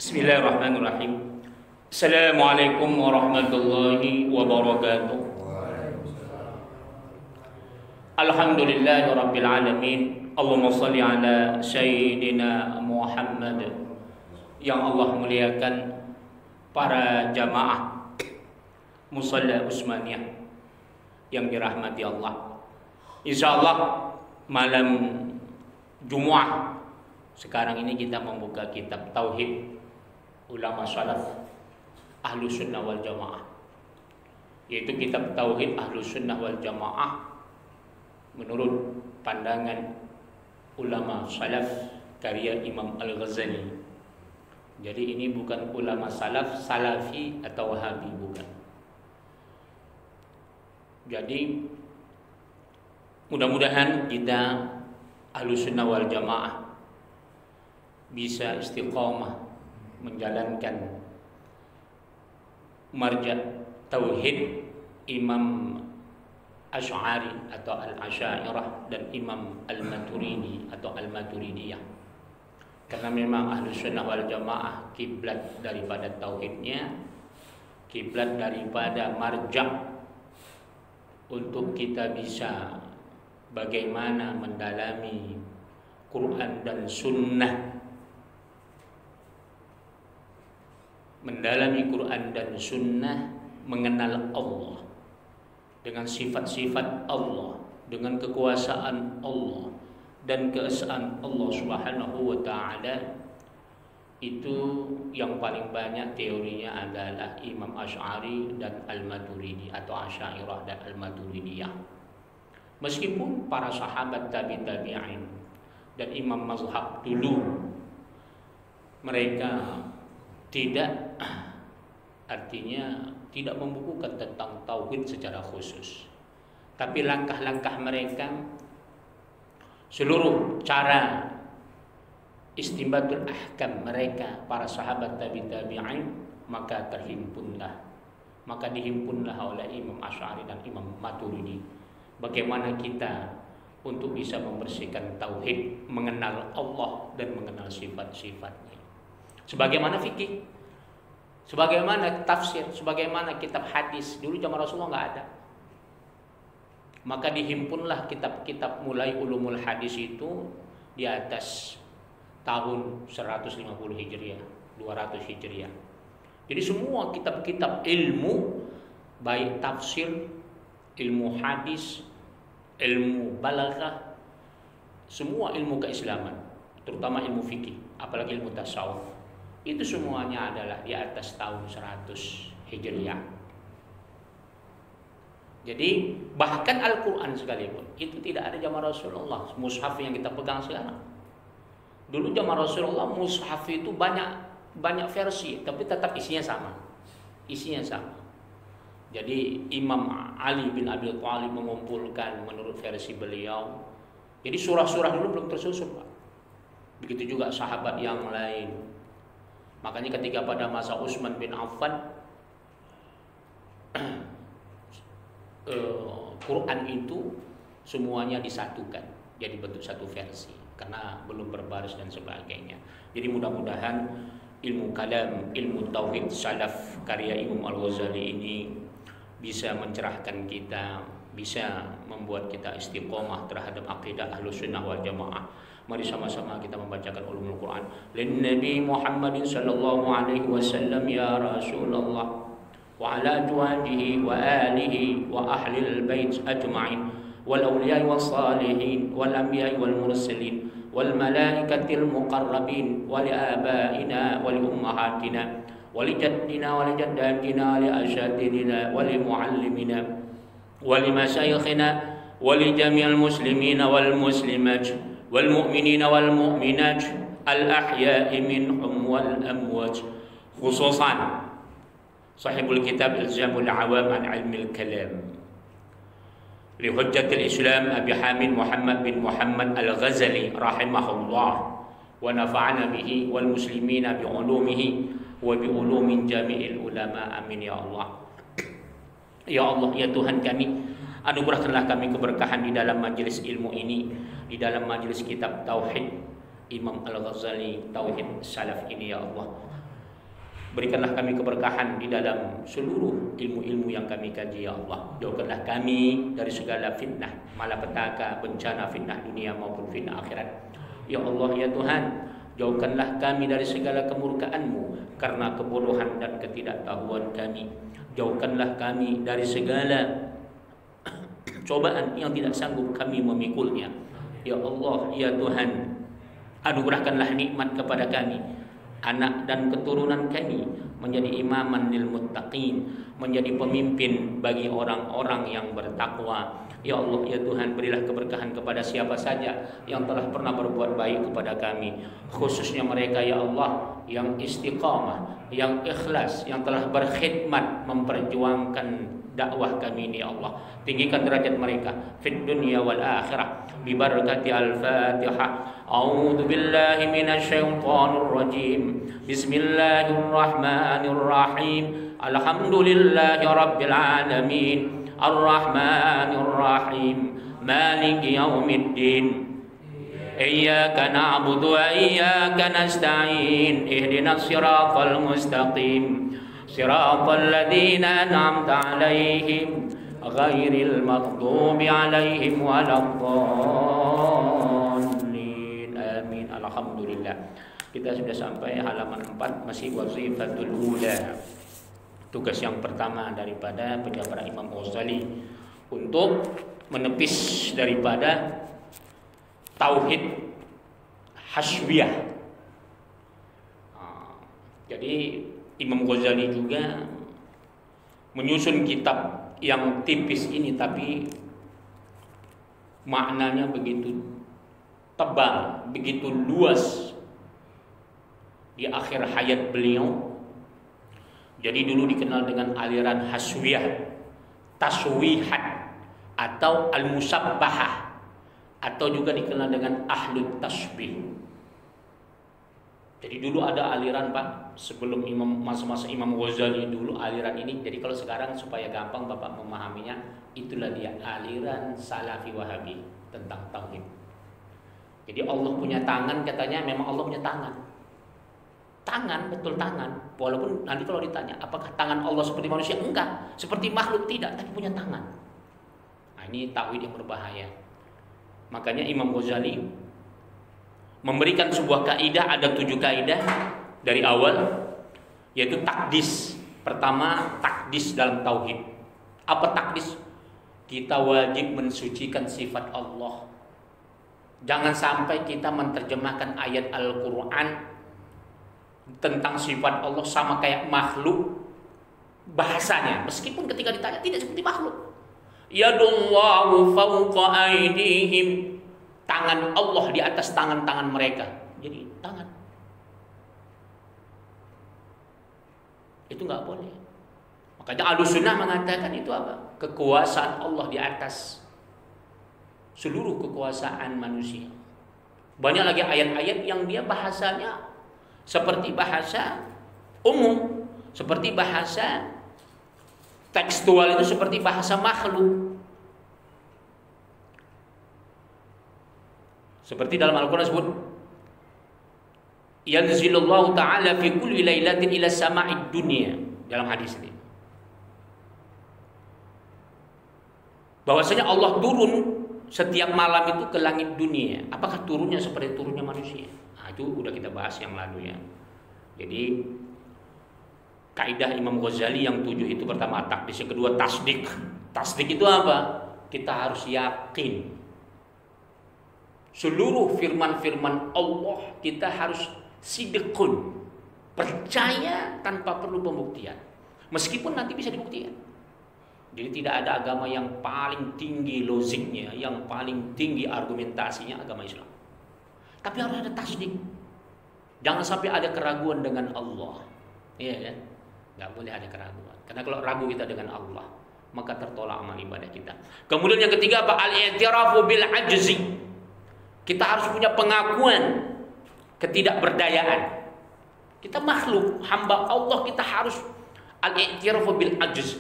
Bismillahirrahmanirrahim. Assalamualaikum warahmatullahi wabarakatuh. Alhamdulillahirabbil alamin. Allahumma shalli ala sayyidina Muhammad. Yang Allah muliakan para jamaah Musalla Usmaniyah yang dirahmati Allah. Insyaallah malam Jumat sekarang ini kita membuka kitab Tauhid ulama salaf Ahlus Sunnah wal Jamaah, yaitu kitab Tauhid Ahlus Sunnah wal Jamaah menurut pandangan ulama salaf karya Imam Al-Ghazali. Jadi ini bukan ulama salaf salafi atau wahabi, bukan. Jadi mudah-mudahan kita Ahlus Sunnah wal Jamaah bisa istiqomah menjalankan marja tauhid Imam Asy'ari atau Al-Asy'ariyah dan Imam Al-Maturidi atau Al-Maturidiyah. Karena memang Ahlus Sunnah wal Jamaah kiblat daripada tauhidnya, kiblat daripada marja untuk kita bisa bagaimana mendalami Quran dan Sunnah, mendalami Quran dan Sunnah, mengenal Allah dengan sifat-sifat Allah, dengan kekuasaan Allah dan keesaan Allah Subhanahu wa taala. Itu yang paling banyak teorinya adalah Imam Asy'ari dan Al-Maturidi atau Asy'ariyah dan Al-Maturidiyah. Meskipun para sahabat tabi'in dan imam mazhab dulu mereka tidak, artinya tidak membukukan tentang tauhid secara khusus, tapi langkah-langkah mereka, seluruh cara istinbatul ahkam mereka para sahabat tabi'in, maka dihimpunlah oleh Imam Asy'ari dan Imam Maturidi bagaimana kita untuk bisa membersihkan tauhid, mengenal Allah dan mengenal sifat-sifatnya. Sebagaimana fikih, sebagaimana tafsir, sebagaimana kitab hadis. Dulu zaman Rasulullah nggak ada. Maka dihimpunlah kitab-kitab mulai ulumul hadis itu di atas tahun 150 Hijriah, 200 Hijriah. Jadi semua kitab-kitab ilmu, baik tafsir, ilmu hadis, ilmu balaghah, semua ilmu keislaman, terutama ilmu fikih, apalagi ilmu tasawuf, itu semuanya adalah di atas tahun 100 Hijriah. Jadi bahkan Al-Quran sekalipun itu tidak ada zaman Rasulullah, mushaf yang kita pegang sekarang. Dulu zaman Rasulullah mushaf itu banyak versi, tapi tetap isinya sama. Jadi Imam Ali bin Abi Thalib mengumpulkan menurut versi beliau. Jadi surah-surah dulu belum tersusun, Pak. Begitu juga sahabat yang lain. Makanya ketika pada masa Utsman bin Affan, Quran itu semuanya disatukan jadi bentuk satu versi karena belum berbaris dan sebagainya. Jadi mudah-mudahan ilmu kalam, ilmu tauhid salaf karya Imam Al-Ghazali ini bisa mencerahkan kita, bisa membuat kita istiqomah terhadap akidah Ahlus Sunnah wal Jamaah. Mari sama-sama kita membacakan ulumul Quran. Lin Nabi Muhammadin sallallahu alaihi wasallam ya Rasulullah wa ala azwajihi wa alihi wa ahli al-bait ajma'in wal awliya was salihin wal anbiya wal mursalin wal malaikatil muqarrabin wa li abaina wa li ummahatina wa li jaddina wa li jaddatina li asyadidina wa li muallimina wa li masyayikhina wa li jami'il muslimina wal muslimat wal mu'minina wal mu'minat al ahya'i minhum wal amwat, khususan sahibul kitab Ilzamul Awam an Ilmil Kalam li Hujjatil Islam Abi Hamid Muhammad bin Muhammad Al-Ghazali rahimahullah wa nafa'ana bihi wal muslimina bi ulumihi wa bi ulumin jami'il ulama, amin ya Allah. Ya Allah, ya Tuhan kami, anugerahkanlah kami keberkahan di dalam majelis ilmu ini, di dalam majelis kitab Tauhid Imam Al-Ghazali, Tauhid Salaf ini ya Allah. Berikanlah kami keberkahan di dalam seluruh ilmu-ilmu yang kami kaji ya Allah. Jauhkanlah kami dari segala fitnah, malapetaka, bencana fitnah dunia maupun fitnah akhirat. Ya Allah ya Tuhan, jauhkanlah kami dari segala kemurkaan-Mu karena kebodohan dan ketidaktahuan kami. Jauhkanlah kami dari segala cobaan yang tidak sanggup kami memikulnya. Ya Allah ya Tuhan, anugerahkanlah nikmat kepada kami, anak dan keturunan kami menjadi imaman lil muttaqin, menjadi pemimpin bagi orang-orang yang bertakwa. Ya Allah ya Tuhan, berilah keberkahan kepada siapa saja yang telah pernah berbuat baik kepada kami, khususnya mereka ya Allah yang istiqamah, yang ikhlas, yang telah berkhidmat memperjuangkan dakwah kami ini ya Allah. Tinggikan derajat mereka fid dunya wal akhirah bi barakati al-Fatihah. A'udzu billahi minasyaitonir rajim. Bismillahirrahmanirrahim. Alhamdulillahi rabbil alamin. Ar-Rahmanir Rahim. Maliki yaumiddin. Iyyaka na'budu wa iyyaka nasta'in. Ihdinas siratal mustaqim. Siratal ladzina an'amta 'alaihim ghairil maghdubi 'alaihim waladdallin. Amin. Alhamdulillah. Kita sudah sampai halaman 4, masih wazifatul ula. Tugas yang pertama daripada penjabaran Imam Ghazali untuk menepis daripada tauhid hasbiyah. Jadi Imam Ghazali juga menyusun kitab yang tipis ini, tapi maknanya begitu tebal, begitu luas di akhir hayat beliau. Jadi dulu dikenal dengan aliran haswiyah, taswihat, atau al-musabbahah, atau juga dikenal dengan ahlut tasbih. Jadi dulu ada aliran Pak, sebelum masa-masa Imam Ghazali dulu aliran ini. Jadi kalau sekarang supaya gampang Bapak memahaminya, itulah dia aliran Salafi Wahabi tentang tauhid. Jadi Allah punya tangan, katanya memang Allah punya tangan. Tangan, betul tangan. Walaupun nanti kalau ditanya, apakah tangan Allah seperti manusia? Enggak. Seperti makhluk tidak, tapi punya tangan. Nah, ini tauhid yang berbahaya. Makanya Imam Ghazali memberikan sebuah kaidah, ada 7 kaidah dari awal, yaitu takdis. Pertama, takdis dalam tauhid. Apa takdis? Kita wajib mensucikan sifat Allah. Jangan sampai kita menerjemahkan ayat Al-Quran tentang sifat Allah sama kayak makhluk bahasanya, meskipun ketika ditanya tidak seperti makhluk. Yadullahu fawqa aydihim, tangan Allah di atas tangan-tangan mereka. Jadi tangan itu nggak boleh. Makanya Ahlussunnah mengatakan itu apa? Kekuasaan Allah di atas seluruh kekuasaan manusia. Banyak lagi ayat-ayat yang dia bahasanya seperti bahasa umum, seperti bahasa tekstual, itu seperti bahasa makhluk. Seperti dalam Al-Quran disebut, yanzilullahu ta'ala fi kulli lailatin ila sama'id dunya, dalam hadis ini. Bahwasanya Allah turun setiap malam itu ke langit dunia. Apakah turunnya seperti turunnya manusia? Nah, itu udah kita bahas yang lalu ya. Jadi kaidah Imam Ghazali yang 7 itu pertama takdis, yang kedua tasdik. Tasdik itu apa? Kita harus yakin seluruh firman-firman Allah, kita harus sidqun, percaya tanpa perlu pembuktian, meskipun nanti bisa dibuktikan. Jadi tidak ada agama yang paling tinggi logiknya, yang paling tinggi argumentasinya agama Islam. Tapi harus ada tasdik. Jangan sampai ada keraguan dengan Allah. Iya kan? Nggak boleh ada keraguan. Karena kalau ragu kita dengan Allah, maka tertolak amal ibadah kita. Kemudian yang ketiga apa? Al-i'tirafu bil ajzi. Kita harus punya pengakuan ketidakberdayaan. Kita makhluk, hamba Allah, kita harus al-i'tirafu bil ajzi.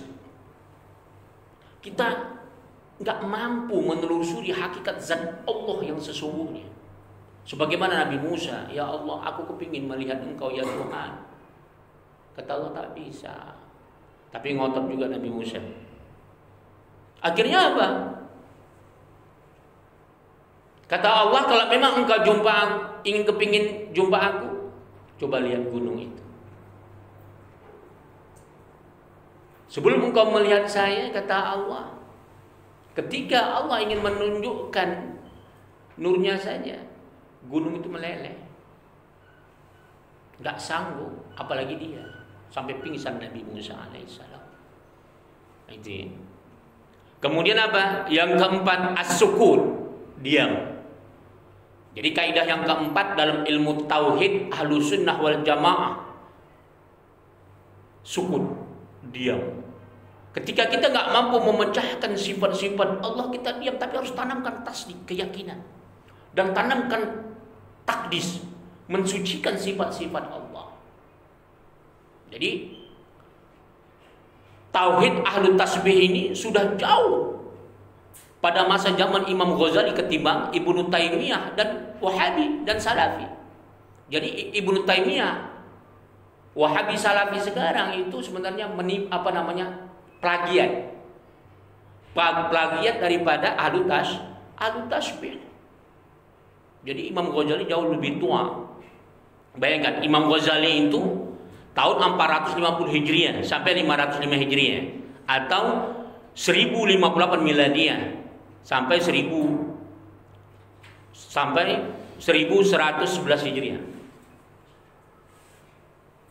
Kita nggak mampu menelusuri hakikat zat Allah yang sesungguhnya. Sebagaimana Nabi Musa, ya Allah, aku kepingin melihat Engkau ya Tuhan. Kata Allah tak bisa. Tapi ngotot juga Nabi Musa. Akhirnya apa? Kata Allah, kalau memang engkau kepingin jumpa aku, coba lihat gunung itu. Sebelum engkau melihat saya, kata Allah, ketika Allah ingin menunjukkan nurnya saja, gunung itu meleleh. Gak sanggup, apalagi dia. Sampai pingsan Nabi Musa alaihissalam. Itu ya. Kemudian apa? Yang keempat, as-sukun, diam. Jadi kaidah yang keempat dalam ilmu tauhid Ahlus Sunnah wal Jamaah, sukun, diam. Ketika kita nggak mampu memecahkan sifat-sifat Allah, kita diam, tapi harus tanamkan tasdik, keyakinan, dan tanamkan takdis, mensucikan sifat-sifat Allah. Jadi tauhid ahlu tasbih ini sudah jauh pada masa zaman Imam Ghazali ketimbang Ibnu Taimiyah dan Wahabi dan Salafi. Jadi Ibnu Taimiyah, Wahabi, Salafi sekarang itu sebenarnya plagiat daripada ahlu tasbih. Jadi Imam Ghazali jauh lebih tua. Bayangkan Imam Ghazali itu tahun 450 Hijriah sampai 505 Hijriah atau 1058 Miladiyah sampai 1111 Hijriah.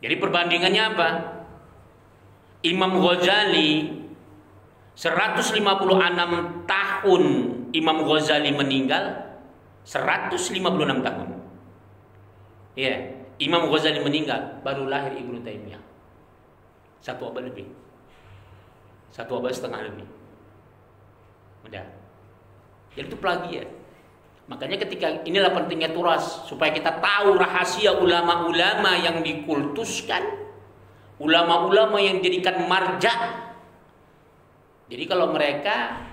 Jadi perbandingannya apa? Imam Ghazali 156 tahun Imam Ghazali meninggal, 156 tahun. Ya, Imam Ghazali meninggal, baru lahir Ibnu Taimiyah. 1 abad lebih. 1 abad setengah lebih. Udah. Jadi itu plagiat. Makanya ketika inilah pentingnya turas, supaya kita tahu rahasia ulama-ulama yang dikultuskan, ulama-ulama yang dijadikan marja. Jadi kalau mereka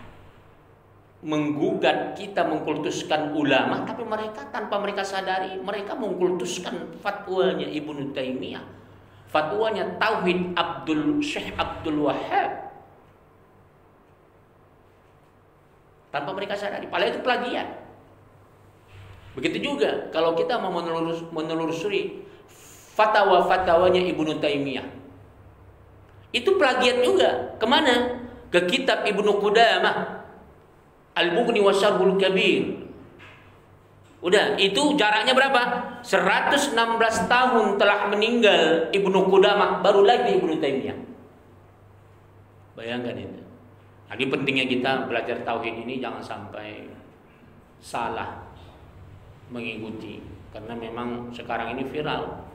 menggugat kita mengkultuskan ulama, tapi mereka tanpa mereka sadari mereka mengkultuskan fatwanya Ibnu Taimiyah, fatwanya tauhid Syekh Abdul Wahhab, tanpa mereka sadari. Padahal itu plagiat. Begitu juga kalau kita mau menelusuri fatwa-fatwanya Ibnu Taimiyah, itu plagiat juga. Kemana? Ke kitab Ibnu Qudamah Al-Mughni wa Syarhul Kabir. Udah, itu jaraknya berapa? 116 tahun telah meninggal Ibnu Qudamah, baru lagi Ibnu Taimiyah. Bayangkan itu. Jadi pentingnya kita belajar tauhid ini jangan sampai salah mengikuti, karena memang sekarang ini viral.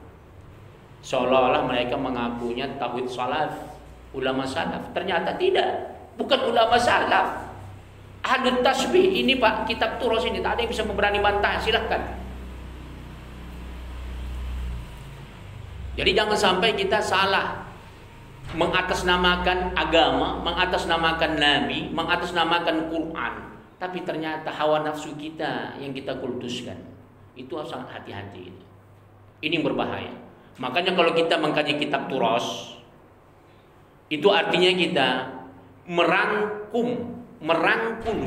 Seolah-olah mereka mengakunya tauhid salaf, ulama salaf. Ternyata tidak, bukan ulama salaf. Ahlu tasbih ini Pak, kitab turos ini tak ada yang bisa berani bantah, silahkan. Jadi jangan sampai kita salah mengatasnamakan agama, mengatasnamakan Nabi, mengatasnamakan Quran, tapi ternyata hawa nafsu kita yang kita kultuskan. Itu harus sangat hati-hati. Ini yang berbahaya. Makanya kalau kita mengkaji kitab turos, itu artinya kita merangkum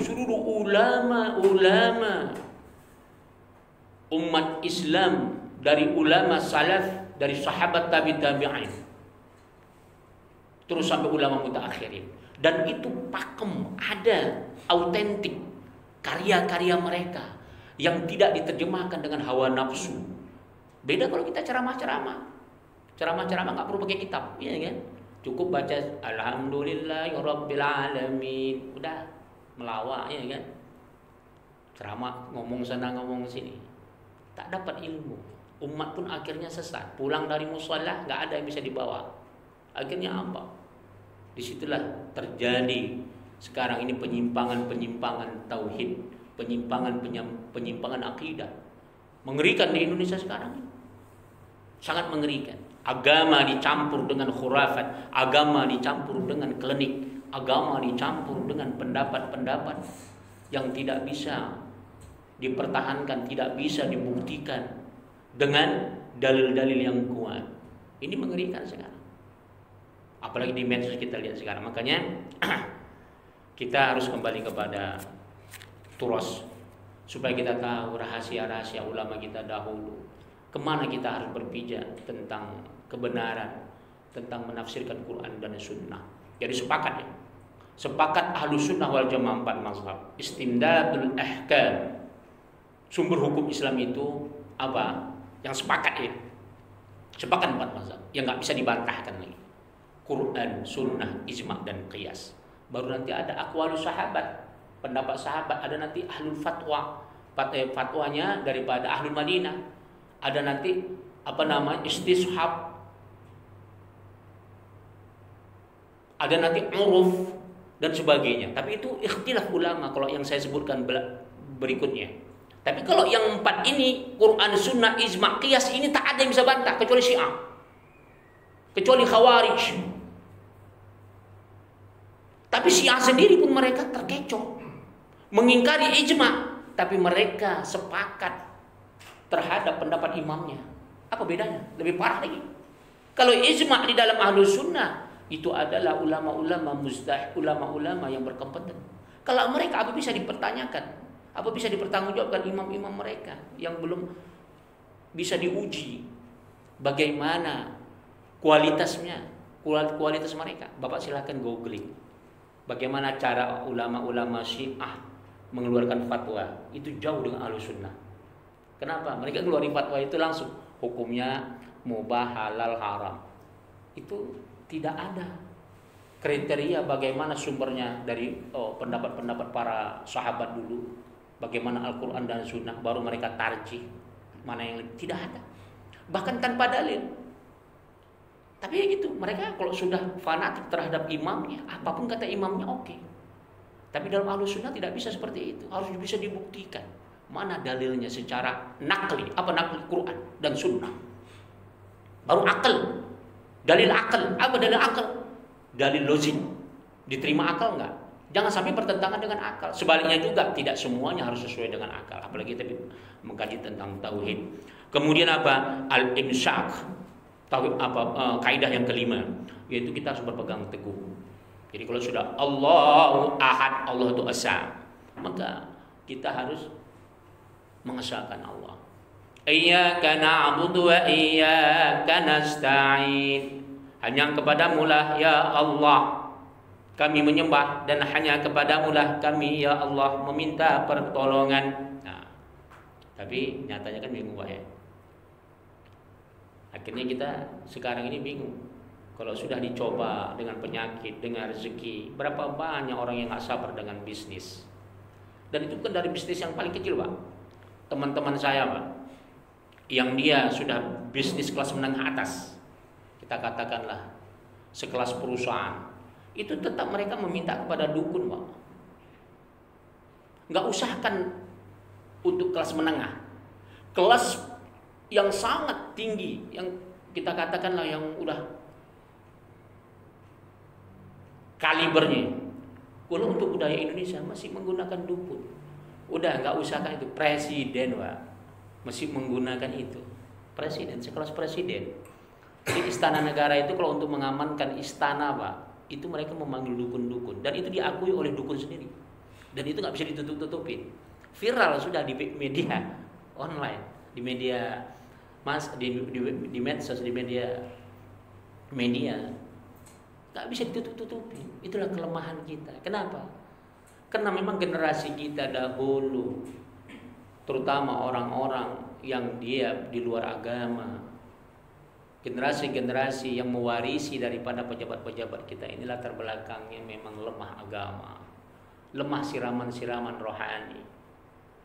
seluruh ulama-ulama umat Islam, dari ulama salaf, dari sahabat tabi'in, terus sampai ulama mutaakhirin, dan itu pakem, ada autentik karya-karya mereka yang tidak diterjemahkan dengan hawa nafsu. Beda kalau kita ceramah-ceramah nggak perlu pakai kitab, iya kan? Cukup baca Alhamdulillahirabbil alamin, udah melawak, ya kan? Ceramah ngomong sana ngomong sini, tak dapat ilmu. Umat pun akhirnya sesat. Pulang dari mushola nggak ada yang bisa dibawa. Akhirnya apa? Disitulah terjadi sekarang ini penyimpangan tauhid, penyimpangan akidah. Mengerikan di Indonesia sekarang ini. Sangat mengerikan. Agama dicampur dengan khurafat, agama dicampur dengan klinik, agama dicampur dengan pendapat-pendapat yang tidak bisa dipertahankan, tidak bisa dibuktikan dengan dalil-dalil yang kuat. Ini mengerikan sekarang. Apalagi di medsos kita lihat sekarang. Makanya kita harus kembali kepada turas supaya kita tahu rahasia-rahasia ulama kita dahulu. Kemana kita harus berpijak tentang kebenaran, tentang menafsirkan Quran dan Sunnah. Jadi sepakat ya. Sepakat Ahlus Sunnah wal Jamaah 4 mazhab. Istimdadul ahkam. Sumber hukum Islam itu apa? Yang sepakat ya. Sepakat 4 mazhab yang nggak bisa dibantahkan lagi. Quran, Sunnah, Ijma' dan Qiyas. Baru nanti ada aqwalus sahabat, pendapat sahabat. Ada nanti ahlul fatwa, fatwanya daripada ahlul Madinah. Ada nanti istishab. Ada nanti uruf dan sebagainya. Tapi itu ikhtilaf ulama kalau yang saya sebutkan berikutnya. Tapi kalau yang 4 ini, Quran, Sunnah, Ijma', Qiyas, ini tak ada yang bisa bantah kecuali Syiah, kecuali Khawarij. Tapi Syiah sendiri pun mereka terkecoh, mengingkari ijma', tapi mereka sepakat terhadap pendapat imamnya. Apa bedanya? Lebih parah lagi. Kalau ijma' di dalam Ahlus Sunnah itu adalah ulama-ulama ulama-ulama yang berkompeten. Kalau mereka apa bisa dipertanyakan? Apa bisa dipertanggungjawabkan imam-imam mereka yang belum bisa diuji bagaimana kualitasnya, kualitas mereka? Bapak silakan googling. Bagaimana cara ulama-ulama Syiah mengeluarkan fatwa? Itu jauh dengan Ahlus Sunnah. Kenapa? Mereka keluarin fatwa itu langsung hukumnya mubah, halal, haram. Itu tidak ada kriteria bagaimana sumbernya dari pendapat-pendapat para sahabat dulu, bagaimana Al-Quran dan Sunnah, baru mereka tarjih mana yang tidak ada, bahkan tanpa dalil. Tapi ya gitu, mereka kalau sudah fanatik terhadap imamnya, apapun kata imamnya oke. Tapi dalam Ahlus Sunnah tidak bisa seperti itu, harus bisa dibuktikan mana dalilnya secara nakli. Apa nakli? Quran dan Sunnah. Baru akal, dalil akal. Apa dalil akal? Dalil logik. Diterima akal enggak? Jangan sampai bertentangan dengan akal. Sebaliknya juga, tidak semuanya harus sesuai dengan akal. Apalagi kita mengkaji tentang tauhid. Kemudian apa? Al-imsak. Kaidah yang kelima, yaitu kita harus berpegang teguh. Jadi kalau sudah Allahu Ahad, Allah itu esa, maka kita harus mengesahkan Allah. Iyyaka na'budu wa iyyaka nasta'in. Hanya kepadamu lah ya Allah kami menyembah, dan hanya kepadamu lah kami ya Allah meminta pertolongan. Nah, tapi nyatanya kan bingung Pak ya. Akhirnya kita sekarang ini bingung. Kalau sudah dicoba dengan penyakit, dengan rezeki, berapa banyak orang yang gak sabar dengan bisnis. Dan itu kan dari bisnis yang paling kecil Pak. Teman-teman saya Pak, yang dia sudah bisnis kelas menengah atas, kita katakanlah sekelas perusahaan, itu tetap mereka meminta kepada dukun Pak. Gak usahkan untuk kelas menengah, kelas yang sangat tinggi, yang kita katakanlah yang udah kalibernya. Kalau untuk budaya Indonesia masih menggunakan dukun. Udah nggak usahkan itu, presiden Pak masih menggunakan itu. Presiden, sekelas presiden. Di istana negara itu kalau untuk mengamankan istana Pak, itu mereka memanggil dukun-dukun, dan itu diakui oleh dukun sendiri. Dan itu nggak bisa ditutup-tutupin. Viral sudah di media online, di media di medsos, di media nggak bisa ditutup-tutupin. Itulah kelemahan kita. Kenapa? Karena memang generasi kita dahulu, terutama orang-orang yang dia di luar agama, generasi-generasi yang mewarisi daripada pejabat-pejabat kita ini, latar belakangnya memang lemah agama, lemah siraman-siraman rohani.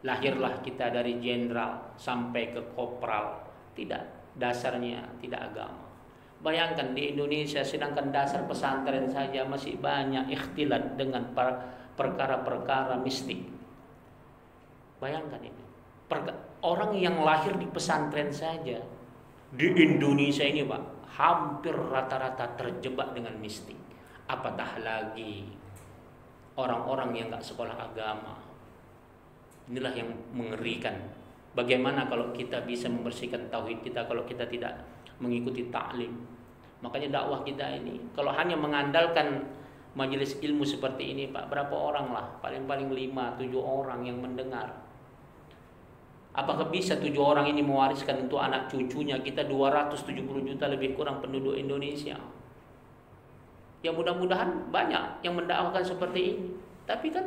Lahirlah kita dari jenderal sampai ke kopral, tidak, dasarnya tidak agama. Bayangkan di Indonesia, sedangkan dasar pesantren saja masih banyak ikhtilat dengan perkara-perkara mistik. Bayangkan ini, orang yang lahir di pesantren saja di Indonesia ini Pak, hampir rata-rata terjebak dengan mistik. Apatah lagi orang-orang yang gak sekolah agama. Inilah yang mengerikan. Bagaimana kalau kita bisa membersihkan tauhid kita kalau kita tidak mengikuti ta'lim, Makanya dakwah kita ini kalau hanya mengandalkan majelis ilmu seperti ini, Pak, berapa orang lah? Paling-paling 5-7 orang yang mendengar. Apakah bisa 7 orang ini mewariskan untuk anak cucunya? Kita 270 juta lebih kurang penduduk Indonesia. Ya mudah-mudahan banyak yang mendakwakan seperti ini. Tapi kan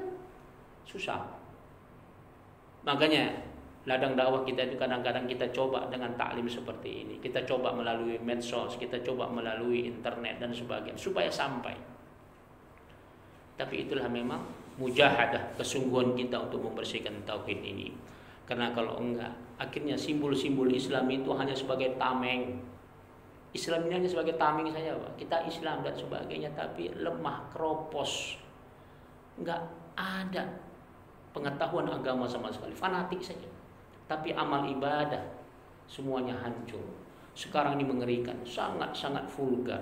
susah. Makanya ladang dakwah kita itu kadang-kadang kita coba dengan taklim seperti ini. Kita coba melalui medsos, kita coba melalui internet dan sebagainya supaya sampai. Tapi itulah memang mujahadah, kesungguhan kita untuk membersihkan tauhid ini. Karena kalau enggak, akhirnya simbol-simbol Islam itu hanya sebagai tameng. Islam ini hanya sebagai tameng saja, Pak. Kita Islam dan sebagainya, tapi lemah, keropos. Enggak ada pengetahuan agama sama sekali, fanatik saja. Tapi amal ibadah semuanya hancur. Sekarang ini mengerikan, sangat-sangat vulgar.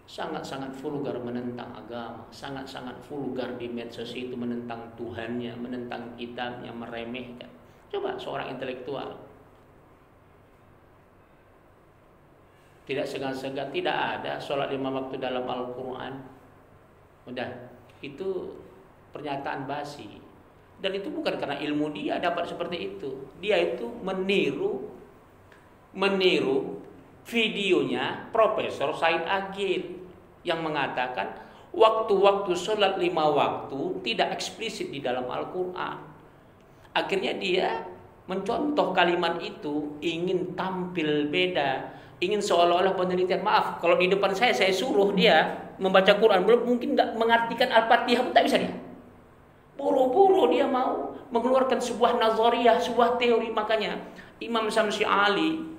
Sangat-sangat vulgar menentang agama, sangat-sangat vulgar di medsos itu menentang Tuhannya, menentang kitabnya, meremehkan. Coba seorang intelektual tidak segan-segan, tidak ada sholat 5 waktu dalam Al-Quran. Udah, itu pernyataan basi. Dan itu bukan karena ilmu dia dapat seperti itu. Dia itu meniru videonya Profesor Said Agil yang mengatakan waktu-waktu sholat 5 waktu tidak eksplisit di dalam Al-Quran. Akhirnya dia mencontoh kalimat itu, ingin tampil beda, ingin seolah-olah penelitian. Maaf, kalau di depan saya suruh dia membaca Quran, belum mungkin nggak mengartikan Al-Fatihah pun tak bisa dia. Buru-buru dia mau mengeluarkan sebuah nazariyah, sebuah teori. Makanya Imam Samsi Ali,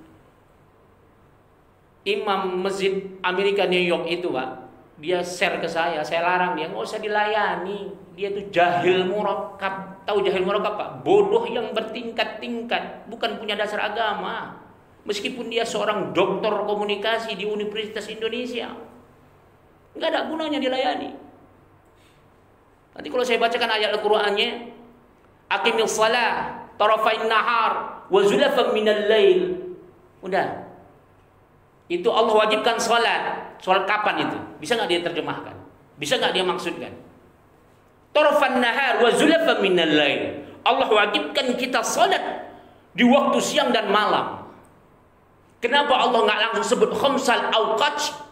Imam Masjid Amerika New York itu, Pak, dia share ke saya larang dia, nggak usah dilayani. Dia itu jahil murakkab. Tahu jahil murakkab, Pak? Bodoh yang bertingkat-tingkat, bukan punya dasar agama. Meskipun dia seorang doktor komunikasi di Universitas Indonesia, nggak ada gunanya dilayani. Nanti kalau saya bacakan ayat Al-Qur'annya, aqimil shalah tarafain nahar wa zulafan minal lail. Udah. Itu Allah wajibkan salat. Salat kapan itu? Bisa nggak dia terjemahkan? Bisa nggak dia maksudkan? Tarafan nahar wa zulafan minal lail. Allah wajibkan kita salat di waktu siang dan malam. Kenapa Allah nggak langsung sebut khamsal awqat?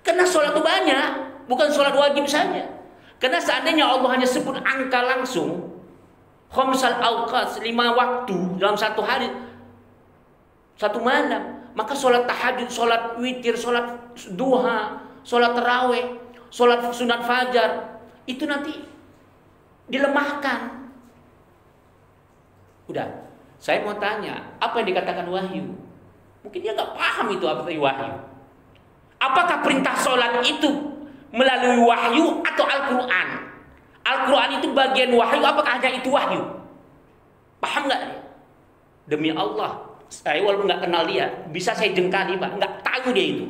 Karena salat itu banyak, bukan salat wajib saja. Karena seandainya Allah hanya sebut angka langsung, khamsal awqat, 5 waktu dalam satu hari, satu malam, maka sholat tahajud, sholat witir, sholat duha, sholat tarawih, sholat sunat fajar, itu nanti dilemahkan. Udah, saya mau tanya, apa yang dikatakan wahyu? Mungkin dia nggak paham itu apa itu wahyu. Apakah perintah sholat itu melalui wahyu atau Al-Quran? Al-Quran itu bagian wahyu, apakah hanya itu wahyu? Paham nggak dia? Demi Allah, saya walaupun nggak kenal dia, bisa saya jengkali, Pak, nggak tahu dia itu.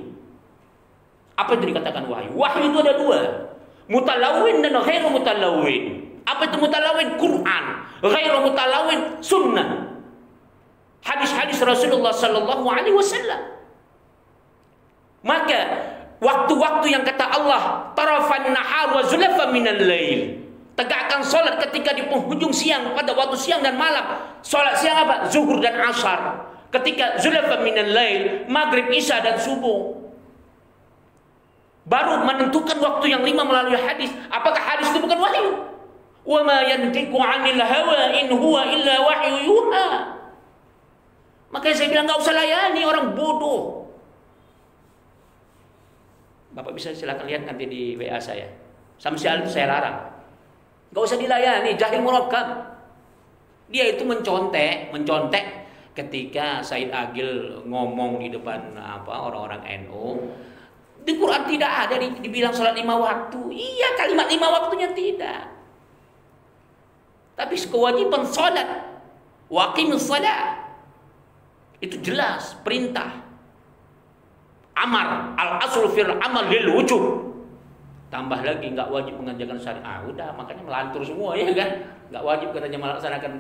Apa itu dikatakan wahyu? Wahyu itu ada 2, mutalawin dan ghairu mutalawin. Apa itu mutalawin? Quran. Ghairu mutalawin sunnah. Hadis-hadis Rasulullah Sallallahu Alaihi Wasallam. Maka waktu-waktu yang kata Allah tarafan nahar wa zulafan minal lail, tegakkan solat ketika di penghujung siang, pada waktu siang dan malam. Solat siang apa? Zuhur dan asar. Ketika zulafan minal lail, maghrib, isya dan subuh. Baru menentukan waktu yang 5 melalui hadis. Apakah hadis itu bukan wahyu? Wa ma yantiqu 'anil hawa in huwa illa wahyu yuha. Makanya saya bilang nggak usah layani orang bodoh. Bapak bisa silakan lihat nanti di WA saya. Samsi itu saya larang. Nggak usah dilayani, jahil murakkab. Dia itu mencontek ketika Said Agil ngomong di depan orang-orang NU. Di Quran tidak ada dibilang sholat 5 waktu. Iya, kalimat 5 waktunya tidak. Tapi kewajiban sholat, waqimus shalah, itu jelas perintah. Amar al-aslu fil amal lil wujub. Tambah lagi nggak wajib mengerjakan syariat. Udah, makanya melantur semua, ya kan? Nggak wajib katanya melaksanakan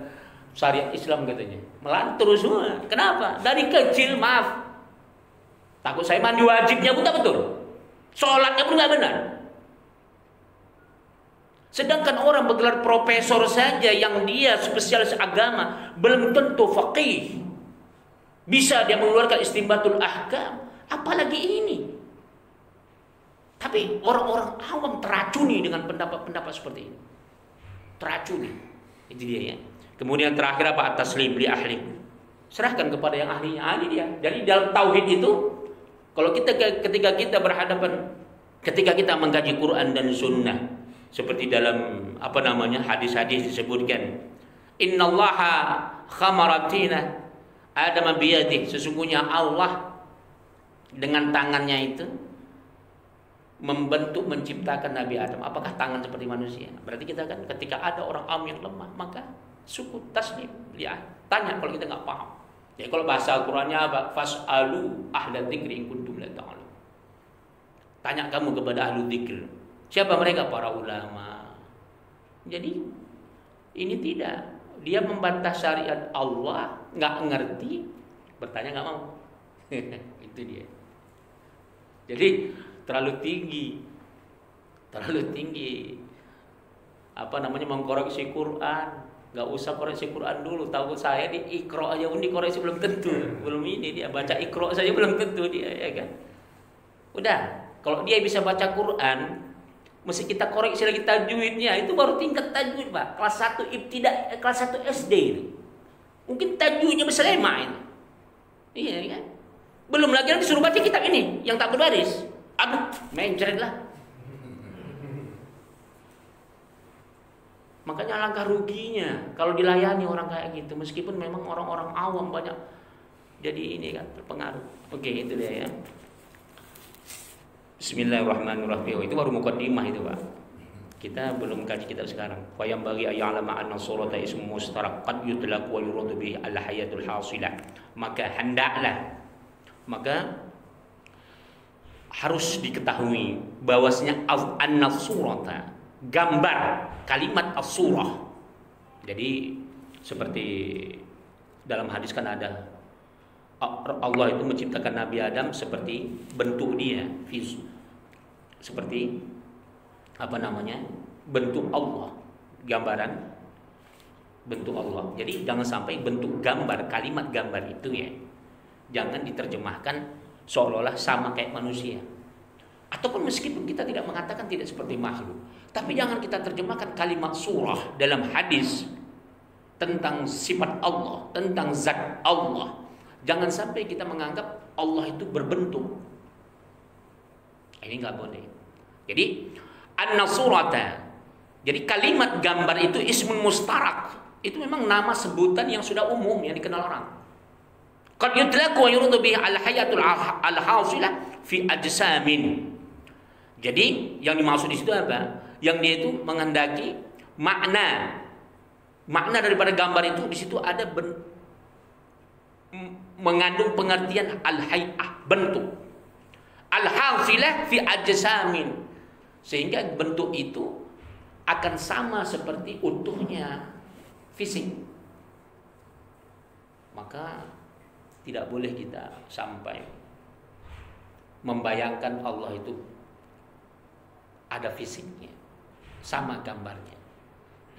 syariat Islam katanya. Melantur semua. Kenapa? Dari kecil, maaf. Takut saya mandi wajibnya pun tak betul. Sholatnya pun nggak benar. Sedangkan orang bergelar profesor saja yang dia spesialis agama belum tentu faqih. Bisa dia mengeluarkan istinbatul ahkam, apalagi ini. Tapi orang-orang awam teracuni dengan pendapat-pendapat seperti ini. Teracuni. Itu dia ya. Kemudian terakhir apa? At-taslim li ahli. Serahkan kepada yang ahlinya, ahli dia. Jadi dalam tauhid itu kalau ketika kita berhadapan, ketika kita mengkaji Quran dan Sunnah, seperti dalam hadis-hadis disebutkan, Innallaha khamaratina Adam biyadih, sesungguhnya Allah dengan tangannya itu membentuk, menciptakan Nabi Adam. Apakah tangan seperti manusia? Berarti kita kan ketika ada orang awam yang lemah, maka sukut taslim, ya tanya kalau kita nggak paham. Ya kalau bahasa Al-Qur'annya apa? Fas'alu ahla dzikri in kuntum la ta'lamun. Tanya kamu kepada ahlu dzikir. Siapa mereka? Para ulama. Jadi ini tidak, dia membantah syariat Allah, nggak ngerti, bertanya nggak mau. Itu dia. Jadi terlalu tinggi mengkoreksi Quran. Nggak usah koreksi Quran dulu. Tahu saya di Iqra aja pun dikoreksi belum tentu. Belum ini dia baca Iqra saja belum tentu dia, ya kan? Udah, kalau dia bisa baca Quran, mesti kita koreksi lagi tajwidnya. Itu baru tingkat tajwid, Pak. Kelas 1 ibtida'i, kelas 1 SD itu. Mungkin tajwidnya berselema ini. Iya kan? Belum lagi nanti suruh baca kitab ini yang tak berbaris. Aduh, mencret lah. Makanya alangkah ruginya kalau dilayani orang kayak gitu, meskipun memang orang-orang awam banyak jadi ini kan terpengaruh. Oke, itu dia ya. Bismillahirrahmanirrahim. Itu baru muqaddimah itu, Pak. Kita belum kaji kitab sekarang. Wa yang bagi ayya'lama anna surata ismu mustaraq qad yutlaq wa yuradu bi al-hayatul hasilah. Maka harus diketahui bahwasanya anna surata, gambar, kalimat as-surah. Jadi seperti dalam hadis kan ada Allah itu menciptakan Nabi Adam seperti bentuk dia, seperti bentuk Allah, gambaran bentuk Allah. Jadi jangan sampai bentuk gambar, kalimat gambar itu ya, jangan diterjemahkan seolah-olah sama kayak manusia. Ataupun meskipun kita tidak mengatakan tidak seperti makhluk, tapi jangan kita terjemahkan kalimat surah dalam hadis tentang sifat Allah, tentang zat Allah. Jangan sampai kita menganggap Allah itu berbentuk. Ini nggak boleh. Jadi an-surata, jadi kalimat gambar itu ismun mustarak. Itu memang nama sebutan yang sudah umum yang dikenal orang. Qad yutlaqu wa yuradu bihi al-hayatul al-hasilah fi ajsamin. Jadi yang dimaksud di situ apa? Yang dia itu menghendaki makna daripada gambar itu di situ ada mengandung pengertian al-hay'ah, bentuk. Al-hasilah fi ajsamin, sehingga bentuk itu akan sama seperti utuhnya fisik. Maka tidak boleh kita sampai membayangkan Allah itu ada fisiknya, sama gambarnya.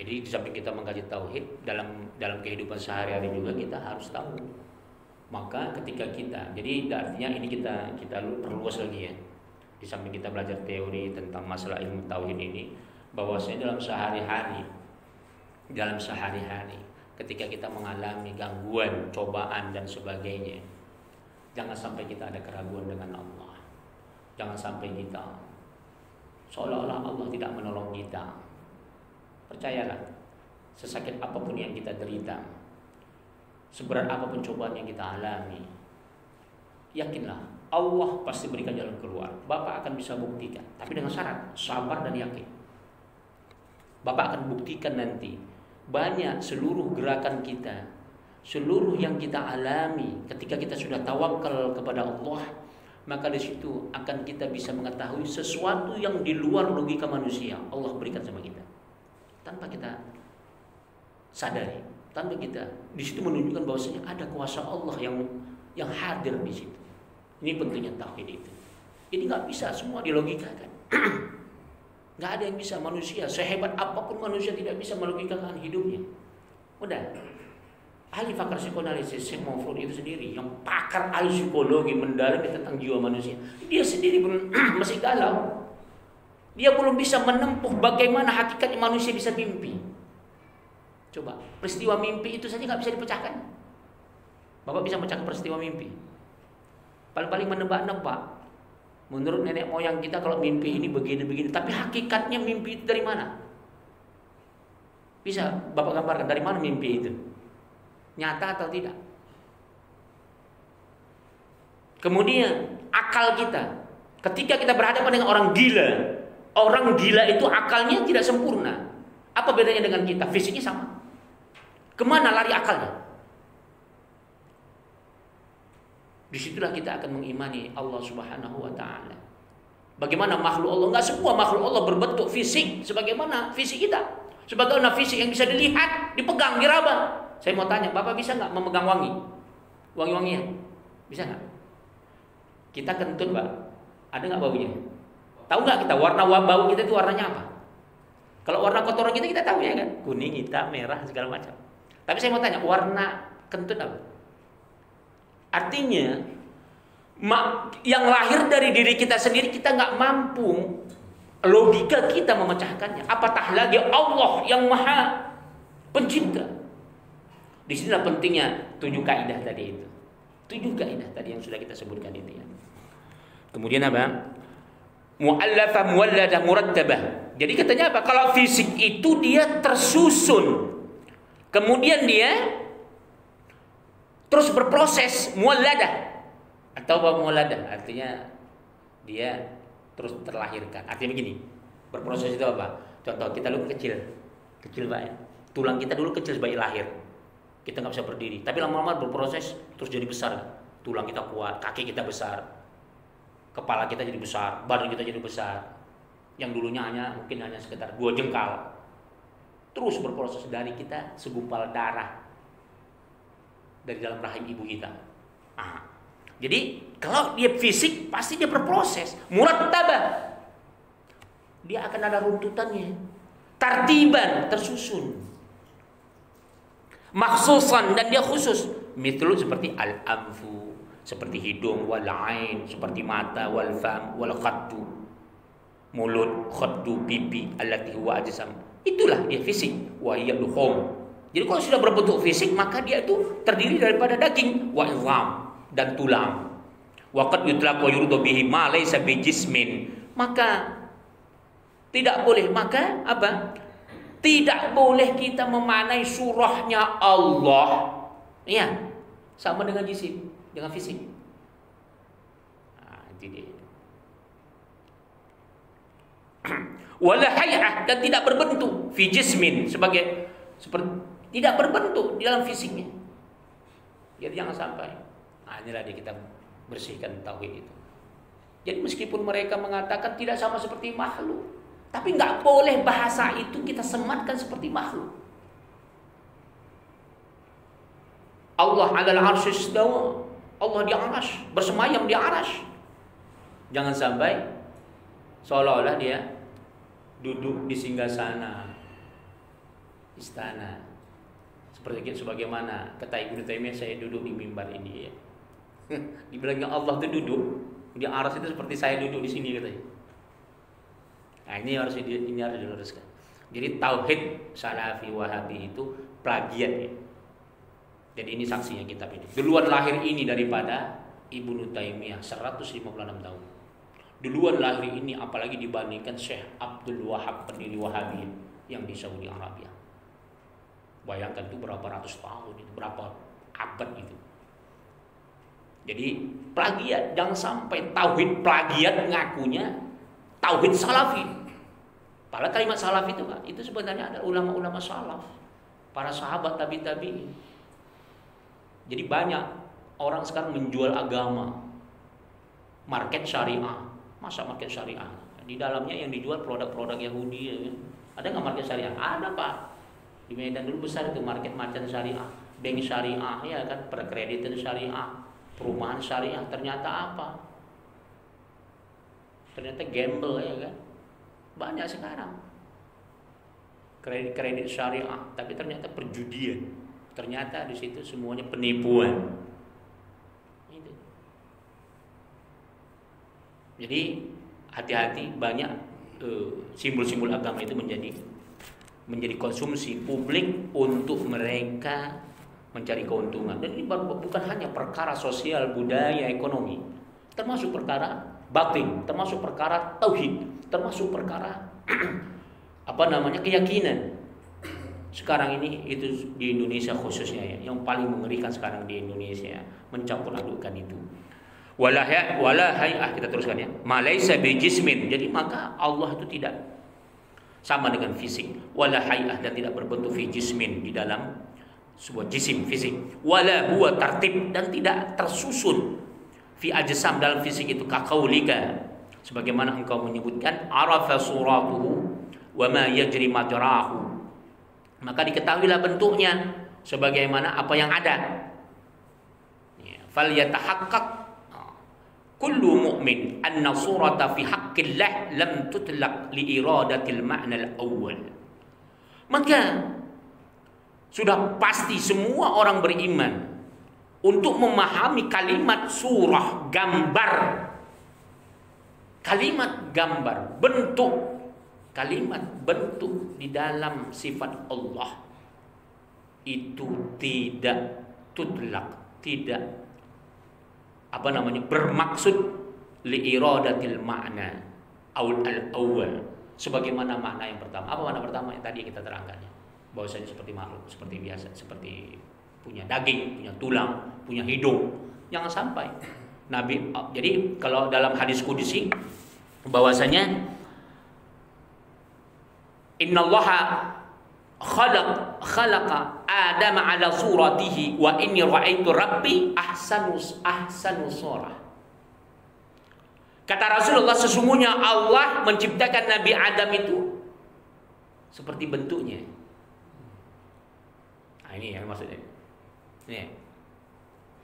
Jadi di samping kita mengkaji tauhid, dalam kehidupan sehari-hari juga kita harus tahu. Maka ketika kita, jadi artinya ini kita perluas lagi ya. Di samping kita belajar teori tentang masalah ilmu tauhid ini, bahwasanya dalam sehari-hari ketika kita mengalami gangguan, cobaan dan sebagainya, jangan sampai kita ada keraguan dengan Allah. Jangan sampai kita seolah-olah Allah tidak menolong kita. Percayalah, sesakit apapun yang kita derita, seberat apapun cobaan yang kita alami, yakinlah Allah pasti berikan jalan keluar. Bapak akan bisa buktikan, tapi dengan syarat sabar dan yakin. Bapak akan buktikan nanti banyak seluruh gerakan kita, seluruh yang kita alami ketika kita sudah tawakal kepada Allah, maka di situ akan kita bisa mengetahui sesuatu yang di luar logika manusia Allah berikan sama kita tanpa kita sadari, tanpa kita di situ menunjukkan bahwasanya ada kuasa Allah yang hadir di situ. Ini pentingnya tauhid itu. Ini nggak bisa semua dilogikakan. Nggak ada yang bisa, manusia sehebat apapun manusia tidak bisa melogikakan hidupnya. Udah. Ahli pakar psikoanalisis Sigmund Freud itu sendiri, yang pakar ahli psikologi mendalami tentang jiwa manusia, dia sendiri masih galau. Dia belum bisa menempuh bagaimana hakikatnya manusia bisa mimpi. Coba, peristiwa mimpi itu saja nggak bisa dipecahkan. Bapak bisa pecahkan peristiwa mimpi? Paling-paling menebak-nebak. Menurut nenek moyang kita kalau mimpi ini begini-begini, tapi hakikatnya mimpi itu dari mana? Bisa Bapak gambarkan dari mana mimpi itu? Nyata atau tidak? Kemudian akal kita, ketika kita berhadapan dengan orang gila itu akalnya tidak sempurna. Apa bedanya dengan kita? Fisiknya sama. Kemana lari akalnya? Disitulah kita akan mengimani Allah Subhanahu wa ta'ala. Bagaimana makhluk Allah? Enggak semua makhluk Allah berbentuk fisik sebagaimana fisik kita. Sebagaimana fisik yang bisa dilihat, dipegang, diraba. Saya mau tanya, Bapak bisa nggak memegang wangi-wangian? Bisa nggak? Kita kentut, Pak. Ada nggak baunya? Tahu nggak kita warna bau kita itu warnanya apa? Kalau warna kotoran kita tahu ya kan? Kuning, hitam, merah, segala macam. Tapi saya mau tanya, warna kentut apa? Artinya, yang lahir dari diri kita sendiri kita nggak mampu logika kita memecahkannya. Apatah lagi Allah yang Maha Pencipta. Di sinilah pentingnya 7 kaidah tadi itu. 7 kaidah tadi yang sudah kita sebutkan itu ya. Kemudian apa? Mu'allafah, muwalladah, murattabah. Jadi katanya apa? Kalau fisik itu dia tersusun. Kemudian dia terus berproses, muwalladah. Atau apa muwalladah? Artinya dia terus terlahirkan. Artinya begini. Berproses itu apa? Contoh kita dulu kecil Pak ya. Tulang kita dulu kecil sebagai lahir. Kita nggak bisa berdiri, tapi lama-lama berproses terus jadi besar. Tulang kita kuat, kaki kita besar, kepala kita jadi besar, badan kita jadi besar. Yang dulunya mungkin hanya sekitar 2 jengkal, terus berproses dari kita segumpal darah dari dalam rahim ibu kita. Jadi kalau dia fisik pasti dia berproses, murattabah. Dia akan ada runtutannya, tartiban, tersusun. Maksusan, dan dia khusus. Mithlu seperti al-anfu, seperti hidung, wal ain, seperti mata, wal fam, wal khaddu, mulut, khaddu, pipi, allati huwa ajsam. Itulah dia fisik. Wa hiya luhum. Jadi kalau sudah berbentuk fisik maka dia itu terdiri daripada daging, wa izam, dan tulang. Wa qad yutlaq wa yurdu bihi ma laysa bi jismin. Maka tidak boleh, maka apa? Tidak boleh kita memanai surahnya Allah, ya, sama dengan jisim, dengan fisik. Itu dia. Wala hay'ah, dan tidak berbentuk fi jismin, seperti tidak berbentuk di dalam fisiknya. Jadi jangan sampai. Inilah dia kita bersihkan tauhid itu. Jadi meskipun mereka mengatakan tidak sama seperti makhluk, tapi nggak boleh bahasa itu kita sematkan seperti makhluk. Allah adalah arsy istawa. Allah di arsy, bersemayam di arsy. Jangan sampai seolah-olah dia duduk di singgasana istana. Seperti sebagaimana kata Ibnu Taimiyah, saya duduk di mimbar ini ya. Dibilangnya Allah itu duduk di arsy itu seperti saya duduk di sini katanya. Nah, ini harus diluruskan. Jadi tauhid Salafi Wahabi itu plagiat ya. Jadi ini saksinya kitab ini. Duluan lahir ini daripada Ibnu Taimiyah 156 tahun. Duluan lahir ini apalagi dibandingkan Syekh Abdul Wahab pendiri Wahabi yang di Saudi Arabia. Bayangkan itu berapa ratus tahun itu, berapa abad itu. Jadi plagiat, jangan sampai tauhid plagiat ngakunya tauhid salafi. Padahal kalimat salaf itu kan, itu sebenarnya ada ulama-ulama salaf, para sahabat tabi-tabi'in. Jadi banyak orang sekarang menjual agama, market syariah. Masa market syariah? Di dalamnya yang dijual produk-produk Yahudi ya kan? Ada nggak market syariah? Ada Pak. Di Medan dulu besar itu market syariah, bank syariah ya kan, perkreditan syariah, Perumahan syariah ternyata apa? Ternyata gamble ya kan. Banyak sekarang kredit syariah, tapi ternyata perjudian. Ternyata di situ semuanya penipuan. Itu. Jadi hati-hati, banyak simbol-simbol agama itu menjadi konsumsi publik untuk mereka mencari keuntungan. Dan ini bukan hanya perkara sosial, budaya, ekonomi, termasuk perkara batin, termasuk perkara tauhid, termasuk perkara keyakinan. Sekarang ini itu di Indonesia khususnya ya, yang paling mengerikan sekarang di Indonesia, mencampur adukan itu. Wala hay'ah, kita teruskan ya. Malaisa bijismin. Jadi maka Allah itu tidak sama dengan fisik. Wala hay'ah, dan tidak berbentuk fi jismin, di dalam sebuah jisim fisik. Wala huwa tartib, dan tidak tersusun fi ajsam, dalam fisik itu, kaqaulika, sebagaimana engkau menyebutkan arafa suratuhu wa ma yajri majrahu, maka diketahuilah bentuknya sebagaimana apa yang ada. Fal yatahaqqaq kullu mu'min anna surata fi haqqillah lam tutlaq li iradatil ma'na al-awwal. Maka sudah pasti semua orang beriman untuk memahami kalimat surah, gambar, kalimat gambar, bentuk, kalimat bentuk di dalam sifat Allah itu tidak tutlak, tidak bermaksud liiradatil ma'na al-awwal, sebagaimana makna yang pertama. Apa makna pertama yang tadi kita terangkannya? Bahwasanya seperti makhluk, seperti biasa, seperti punya daging, punya tulang, punya hidung. Jangan sampai Nabi. Jadi kalau dalam hadis qudsi bahwasanya innallaha khalaqa Adama ala suratihi wa inni ra'aitu rabbi ahsanu surah. Kata Rasulullah, sesungguhnya Allah menciptakan Nabi Adam itu seperti bentuknya. Nah, ini yang maksudnya. Ini.